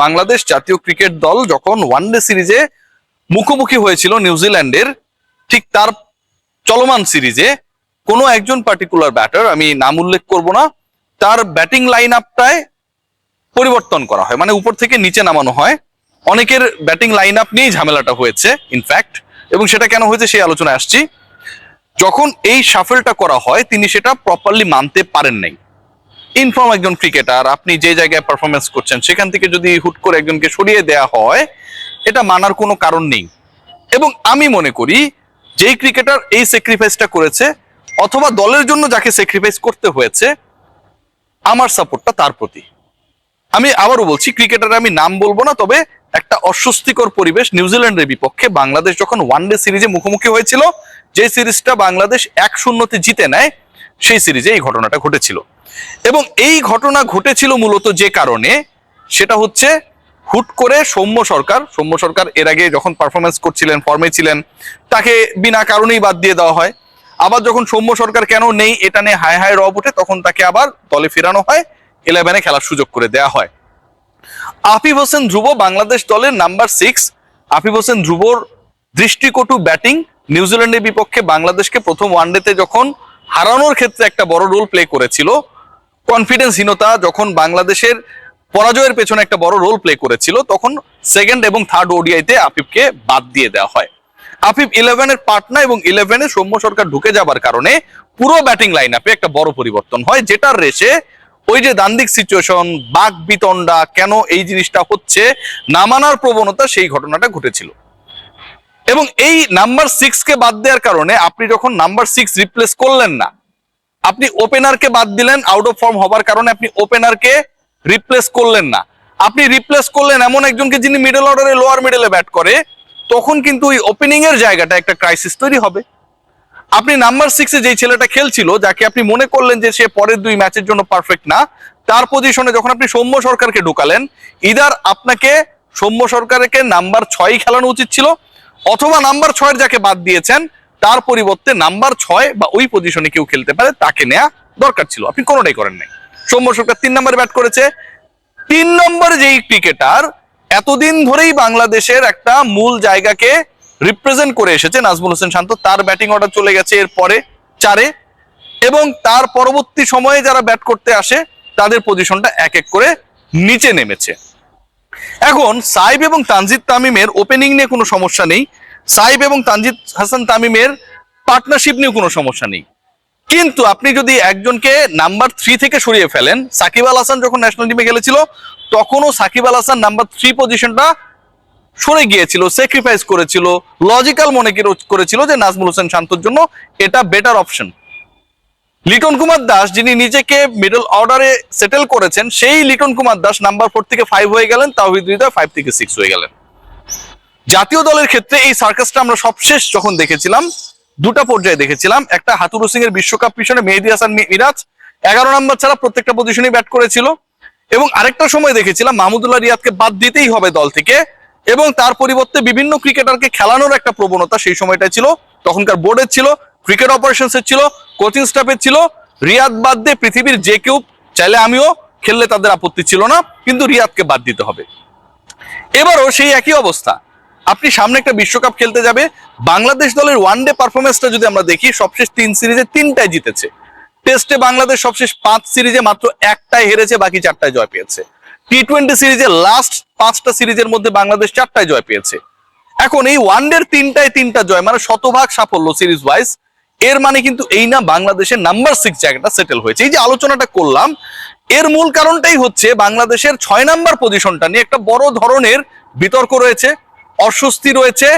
বাংলাদেশ জাতীয় ক্রিকেট দল যখন ওয়ানডে সিরিজে মুখোমুখি হয়েছিল নিউজিল্যান্ডের, ঠিক তার চলমান সিরিজে কোনো একজন পার্টিকুলার ব্যাটার, আমি নাম উল্লেখ করব না, তার ব্যাটিং লাইন আপটায় পরিবর্তন করা হয়, মানে উপর থেকে নিচে নামানো হয়। অনেকের ব্যাটিং লাইন আপ নিয়েই ঝামেলাটা হয়েছে ইনফ্যাক্ট, এবং সেটা কেন হয়েছে সেই আলোচনায় আসছি। যখন এই শাফেলটা করা হয় তিনি সেটা প্রপারলি মানতে পারেন নাই। ইনফর্ম একজন ক্রিকেটার, আপনি যে জায়গায় পারফরমেন্স করছেন সেখান থেকে যদি হুট করে একজনকে সরিয়ে দেয়া হয়, এটা মানার কোনো কারণ নেই। এবং আমি মনে করি যেই ক্রিকেটার এই স্যাক্রিফাইসটা করেছে অথবা দলের জন্য যাকে স্যাক্রিফাইস করতে হয়েছে, আমার সাপোর্টটা তার প্রতি। আমি আবারও বলছি, ক্রিকেটার আমি নাম বলবো না, তবে একটা অস্বস্তিকর পরিবেশ নিউজিল্যান্ডের বিপক্ষে বাংলাদেশ যখন ওয়ানডে সিরিজে মুখোমুখি হয়েছিল, যে সিরিজটা বাংলাদেশ 1-0 জিতে নেয়, সেই সিরিজে এই ঘটনাটা ঘটেছিল। এবং এই ঘটনা ঘটেছিল মূলত যে কারণে, সেটা হচ্ছে হুট করে সৌম্য সরকার এর আগে যখন পারফরমেন্স করছিলেন, ফর্মে ছিলেন, তাকে বিনা কারণেই বাদ দিয়ে দেওয়া হয়। আবার যখন সৌম্য সরকার কেন নেই এটা নিয়ে হায় হায় রব ওঠে, তখন তাকে আবার দলে ফেরানো হয়, 11-এ খেলার সুযোগ করে দেয়া হয়। আফিফ হোসেন ধ্রুব বাংলাদেশ দলের নাম্বার 6। আফিফ হোসেন ধ্রুবর দৃষ্টিকটু ব্যাটিং নিউজিল্যান্ডের বিপক্ষে বাংলাদেশকে প্রথম ওয়ানডেতে যখন হারানোর ক্ষেত্রে একটা বড় রোল প্লে করেছিল। কনফিডেন্সহীনতা যখন বাংলাদেশের পরাজয়ের পেছনে একটা বড় রোল প্লে করেছিল, তখন সেকেন্ড এবং থার্ড ওডিআইতে আফিফকে বাদ দিয়ে দেওয়া হয়। আফিফ 11-এর পার্টনার এবং 11-এ সৌম্য সরকার ঢুকে যাবার কারণে পুরো ব্যাটিং লাইন আপে একটা বড় পরিবর্তন হয়, যেটার রেশে ওই যে দ্বান্দ্বিক সিচুয়েশন, বাক বিতণ্ডা, কেন এই জিনিসটা হচ্ছে, না মানার প্রবণতা, সেই ঘটনাটা ঘটেছিল। এবং এই নাম্বার 6কে বাদ দেওয়ার কারণে আপনি যখন নাম্বার 6 রিপ্লেস করলেন না, আপনি ওপেনারকে বাদ দিলেন, আউট অফ ফর্ম হবার কারণে আপনি ওপেনারকে রিপ্লেস করলেন না, আপনি রিপ্লেস করলেন এমন একজনকে যিনি মিডল অর্ডারে, লোয়ার মিডলে ব্যাট করে, তখন কিন্তু ওই ওপেনিং এর জায়গাটা একটা ক্রাইসিস তৈরি হবে। আপনি নাম্বার 6-এ যেই ছেলেটা খেলছিল, যাকে আপনি মনে করলেন যে সে পরের 2 ম্যাচের জন্য পারফেক্ট না, তার পজিশনে যখন আপনি সৌম্য সরকারকে ঢুকালেন, ইদার আপনাকে সৌম্য সরকারকে নাম্বার 6 খেলানো উচিত ছিল, অথবা নাম্বার 6-এর যাকে বাদ দিয়েছেন তার পরিবর্তে নাম্বার 6 বা ওই পজিশনে কেউ খেলতে পারে তাকে নেওয়া দরকার ছিল। আপনি কোনোটাই করেন নাই। সৌম্য সরকার 3 নম্বরে ব্যাট করেছে। 3 নম্বর যেই ক্রিকেটার এতদিন ধরেই বাংলাদেশের একটা মূল জায়গাকে রিপ্রেজেন্ট করে এসেছে, নাজমুল হোসেন শান্ত, তার ব্যাটিং অর্ডার চলে গেছে এরপরে 4-এ, এবং তার পরবর্তী সময়ে যারা ব্যাট করতে আসে তাদের পজিশনটা এক এক করে নিচে নেমেছে। এখন সাইব এবং তানজিদ তামিমের ওপেনিং নিয়ে কোনো সমস্যা নেই, সাইব এবং তানজিদ হাসান তামিমের পার্টনারশিপ নিয়ে কোনো সমস্যা নেই, কিন্তু আপনি যদি একজনকে নাম্বার 3 থেকে সরিয়ে ফেলেন, সাকিব আল হাসান যখন ন্যাশনাল টিমে খেলেছিল তখনও সাকিব আল হাসান নাম্বার 3 পজিশনটা সরে গিয়েছিল, স্যাক্রিফাইস করেছিল, লজিক্যাল মনে করেছিল যে নাজমুল হোসেন শান্তর জন্য এটা বেটার অপশন। লিটন কুমার দাস যিনি নিজেকে মিডল অর্ডারে সেটেল করেছেন, সেই লিটন কুমার দাস নাম্বার 4 থেকে 5 হয়ে গেলেন, তাওহিদ হৃদয় 5 থেকে 6 হয়ে গেলেন। জাতীয় দলের ক্ষেত্রে এই সার্কাসটা আমরা সবশেষ যখন দেখেছিলাম, 2টা পর্যায়ে দেখেছিলাম। একটা হাতুরু সিং এর বিশ্বকাপ পিছনে মেহেদী হাসান মিরাজ 11 নম্বর ছাড়া প্রত্যেকটা পজিশনেই ব্যাট করেছিল, এবং আরেকটা সময় দেখেছিলাম মাহমুদুল্লাহ রিয়াদকে বাদ দিতেই হবে দল থেকে, এবং তার পরিবর্তে বিভিন্ন ক্রিকেটারকে খেলানোর একটা প্রবণতা সেই সময়টা ছিল। তখনকার বোর্ডের ছিল, ক্রিকেট অপারেশনসের ছিল, কোচিং স্টাফের ছিল, রিয়াদ বাদ দিয়ে পৃথিবীর যে কেউ চাইলে, আমিও খেললে তাদের আপত্তি ছিল না, কিন্তু রিয়াদকে বাদ দিতে হবে। এবারও সেই একই অবস্থা। আপনি সামনে একটা বিশ্বকাপ খেলতে যাবে, বাংলাদেশ দলের ওয়ানডে পারফরমেন্সটা যদি আমরা দেখি, সবশেষ 3 সিরিজে 3টায় জিতেছে। টেস্টে বাংলাদেশ সবশেষ 5 সিরিজে মাত্র 1টায় হেরেছে, বাকি 4টায় জয় পেয়েছে। টি20 সিরিজে লাস্ট 5টা সিরিজের মধ্যে বাংলাদেশ 4টায় জয় পেয়েছে। এখন এই ওয়ানডের 3টায় 3টা জয়, মানে শতভাগ সাফল্য সিরিজ ওয়াইজ, এর মানে কিন্তু এই না বাংলাদেশের নাম্বার 6 জায়গাটা সেটেল হয়েছে। এই যে আলোচনাটা করলাম, এর মূল কারণটাই হচ্ছে বাংলাদেশের 6 নাম্বার পজিশনটা নিয়ে একটা বড় ধরনের বিতর্ক রয়েছে, অস্বস্তি রয়েছে,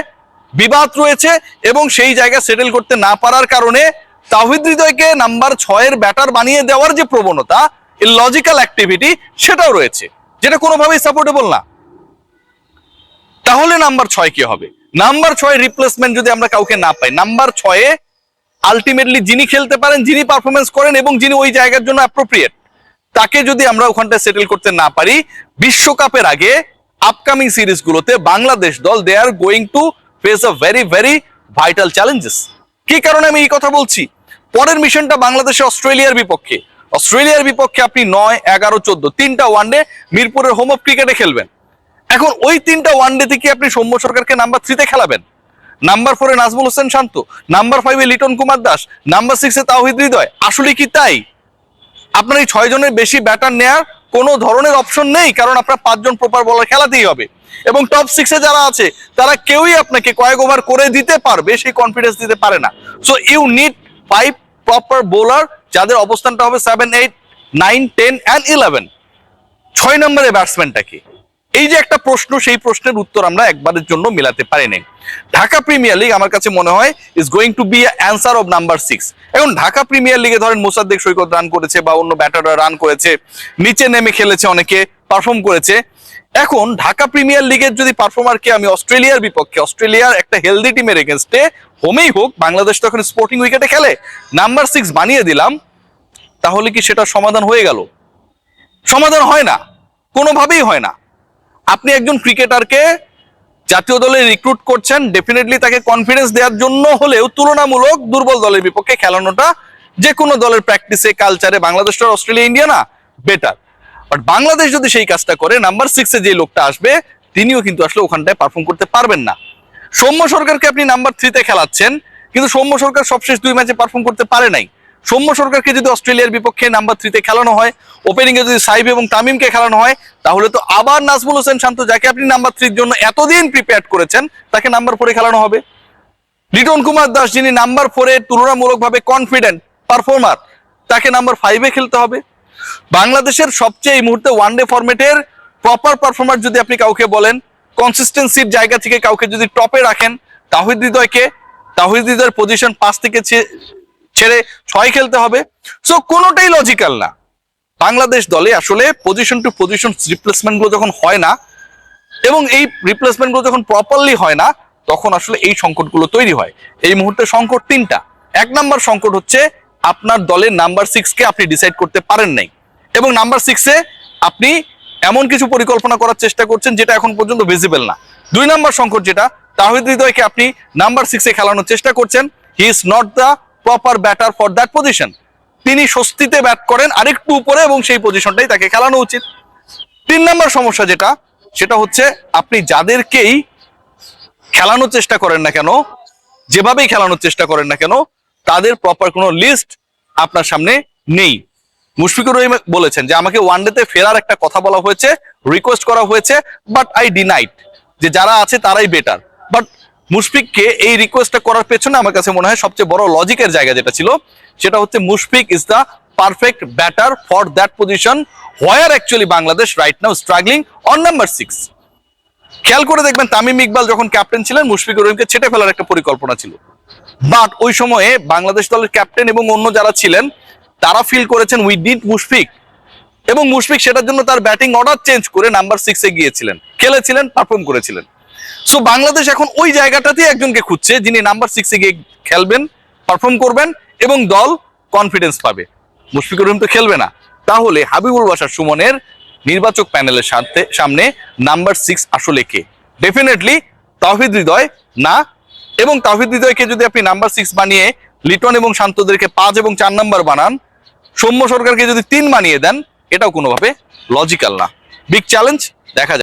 বিবাদ রয়েছে, এবং সেই জায়গা সেটেল করতে না পারার কারণে তাওহিদ হৃদয়কে নাম্বার 6-এর ব্যাটার বানিয়ে দেওয়ার যে প্রবণতা, এই লজিক্যাল অ্যাক্টিভিটি, সেটাও রয়েছে, যেটা কোনোভাবেই সাপোর্টেবল না। তাহলে নাম্বার 6 কি হবে? নাম্বার 6 রিপ্লেসমেন্ট যদি আমরা কাউকে না পাই, নাম্বার 6-এ আলটিমেটলি যিনি খেলতে পারেন, যিনি পারফরমেন্স করেন এবং যিনি ওই জায়গার জন্য অ্যাপ্রোপ্রিয়েট, তাকে যদি আমরা ওখানটায় সেটেল করতে না পারি, বিশ্বকাপের আগে আপকামিং সিরিজগুলোতে বাংলাদেশ দল they are going to face a very very vital challenges. কি কারণে আমি এই কথা বলছি? পরের মিশনটা বাংলাদেশে অস্ট্রেলিয়ার বিপক্ষে। অস্ট্রেলিয়ার বিপক্ষে আপনি 9, 11, 14 3টা ওয়ানডে মিরপুরের হোম অফ ক্রিকেটে খেলবেন। এখন ওই তিনটা ওয়ানডেতে কি আপনি সৌম্য সরকারকে নাম্বার 3-তে খেলাবেন? নাম্বার 4-এ নাজমুল হোসেন শান্ত, নাম্বার 5-এ লিটন কুমার দাস, নাম্বার 6-এ তাওহিদ হৃদয়, আসলে কি তাই? আপনার এই 6 জনের বেশি ব্যাটার নেয়ার কোনো ধরনের অপশন নেই, কারণ আপনার 5 জন প্রপার বলার খেলাতেই হবে। এবং টপ 6-এ যারা আছে তারা কেউই আপনাকে কয়েক ওভার করে দিতে পারবে সেই কনফিডেন্স দিতে পারে না। So you need 5 proper bowler যাদের অবস্থানটা হবে 7, 8, 9, 10 and 11। 6 নম্বরে ব্যাটসম্যানটাকে, এই যে একটা প্রশ্ন, সেই প্রশ্নের উত্তর আমরা একবারের জন্য মিলাতে পারিনি। ঢাকা প্রিমিয়ার লিগ আমার কাছে মনে হয় is going to be answer of number 6। এখন ঢাকা প্রিমিয়ার লিগে ধরেন মোসাদ্দেক সৈকত রান করেছে বা অন্য ব্যাটাররা রান করেছে, নিচে নেমে খেলেছে, অনেকে পারফর্ম করেছে। এখন ঢাকা প্রিমিয়ার লিগের যদি পারফর্মারকে আমি অস্ট্রেলিয়ার বিপক্ষে, অস্ট্রেলিয়ার একটা হেলদি টিমের এগেনস্টে হোমেই হোক, বাংলাদেশ তো এখন স্পোর্টিং উইকেটে খেলে, নাম্বার 6 বানিয়ে দিলাম, তাহলে কি সেটা সমাধান হয়ে গেল? সমাধান হয় না, কোনোভাবেই হয় না। আপনি একজন ক্রিকেটারকে জাতীয় দলে রিক্রুট করছেন, ডেফিনেটলি তাকে কনফিডেন্স দেওয়ার জন্য হলেও তুলনামূলক দুর্বল দলের বিপক্ষে খেলানোটা যে কোনো দলের প্র্যাকটিসে, কালচারে, বাংলাদেশ তো অস্ট্রেলিয়া, ইন্ডিয়া না, বেটার। বাট বাংলাদেশ যদি সেই কাজটা করে, নাম্বার 6-এ যে লোকটা আসবে তিনিও কিন্তু আসলে ওখানটায় পারফর্ম করতে পারবেন না। সৌম্য সরকারকে আপনি নাম্বার 3-তে খেলাচ্ছেন, কিন্তু সৌম্য সরকার সবশেষ 2 ম্যাচে পারফর্ম করতে পারে নাই। সৌম্য সরকারকে যদি অস্ট্রেলিয়ার বিপক্ষে নাম্বার 3-তে খেলানো হয়, ওপেনিং এ যদি সাইব এবং তামিমকে খেলানো হয়, তাহলে তো আবার নাজমুল হোসেন শান্ত, যাকে আপনি নাম্বার 3-র জন্য এতদিন প্রিপেয়ার করেছেন, তাকে নাম্বার 4-এ খেলানো হবে। লিটন কুমার দাস, যিনি নাম্বার 4-এ তুলনামূলকভাবে কনফিডেন্ট পারফর্মার, তাকে নাম্বার 5-এ খেলতে হবে। বাংলাদেশের সবচেয়ে এই মুহূর্তে ওয়ানডে ফরম্যাটের প্রপার পারফর্মার যদি আপনি কাউকে বলেন, কনসিস্টেন্সির জায়গা থেকে কাউকে যদি টপে রাখেন, তাওহিদ হৃদয়কে, তাওহিদ হৃদয়ের পজিশন 5 থেকে ছেড়ে 6 খেলতে হবে। সো কোনোটাই লজিক্যাল না। বাংলাদেশ দলে আসলে পজিশন টু পজিশন রিপ্লেসমেন্ট গুলো যখন হয় না, এবং এই রিপ্লেসমেন্ট গুলো যখন প্রপারলি হয় না, তখন আসলে এই সংকটগুলো তৈরি হয়। এই মুহূর্তে সংকট 3টা। 1 নাম্বার সংকট হচ্ছে আপনার দলের নাম্বার 6-কে আপনি ডিসাইড করতে পারেন নাই, এবং নাম্বার 6-এ আপনি এমন কিছু পরিকল্পনা করার চেষ্টা করছেন যেটা এখন পর্যন্ত ভিজিবল না। 2 নাম্বার সংকট যেটা, তাওহিদ হৃদয়কে আপনি নাম্বার 6-এ খেলানোর চেষ্টা করছেন, he is not the proper batter for that position. তিনি স্বস্তিতে ব্যাট করেন আরেকটু উপরে, এবং সেই পজিশনটাই তাকে খেলানো উচিত। 3 নাম্বার সমস্যা যেটা, সেটা হচ্ছে আপনি যাদেরকেই খেলানোর চেষ্টা করেন না কেন, যেভাবেই খেলানোর চেষ্টা করেন না কেন, তাদের প্রপার কোনো লিস্ট আপনার সামনে নেই। মুশফিকুর রহিম বলেছেন যে আমাকে ওয়ানডেতে ফেরার একটা কথা বলা হয়েছে, রিকোয়েস্ট করা হয়েছে, বাট আই ডিনাইড, যে যারা আছে তারাই বেটার। বাট মুশফিককে এই রিকোয়েস্টটা করার পেছনে আমার কাছে মনে হয় সবচেয়ে বড় লজিকের জায়গা যেটা ছিল, সেটা হচ্ছে Mushfiq is the perfect batter for that position, where actually Bangladesh right now struggling on number 6। খেয়াল করে দেখবেন তামিম ইকবাল যখন ক্যাপ্টেন ছিলেন, মুশফিকুর রহিমকে ছেটে ফেলার একটা পরিকল্পনা ছিল, বাট ওই সময়ে বাংলাদেশ দলের ক্যাপ্টেন এবং অন্য যারা ছিলেন তারা ফিল করেছেন উই নিড মুশফিক, এবং মুশফিক সেটার জন্য তার ব্যাটিং অর্ডার চেঞ্জ করে নাম্বার 6-এ গিয়েছিলেন, খেলেছিলেন, পারফর্ম করেছিলেন। সো বাংলাদেশ এখন ওই জায়গাটাতেই একজনকে খুঁজছে যিনি নাম্বার 6-এ গিয়ে খেলবেন, পারফর্ম করবেন, এবং দল কনফিডেন্স পাবে। মুশফিকুর রহিম তো খেলবে না, তাহলে হাবিবুল বাশার সুমনের নির্বাচক প্যানেলের সামনে নাম্বার 6 আসলে কে? ডেফিনেটলি তাওহিদ হৃদয় না। এবং তাওহিদ হৃদয়কে যদি আপনি নাম্বার 6 বানিয়ে লিটন এবং শান্তদেরকে 5 এবং 4 নাম্বার বানান, সৌম্য সরকারকে যদি 3 বানিয়ে দেন, এটাও কোনোভাবে লজিক্যাল না। বিগ চ্যালেঞ্জ, দেখা যাক।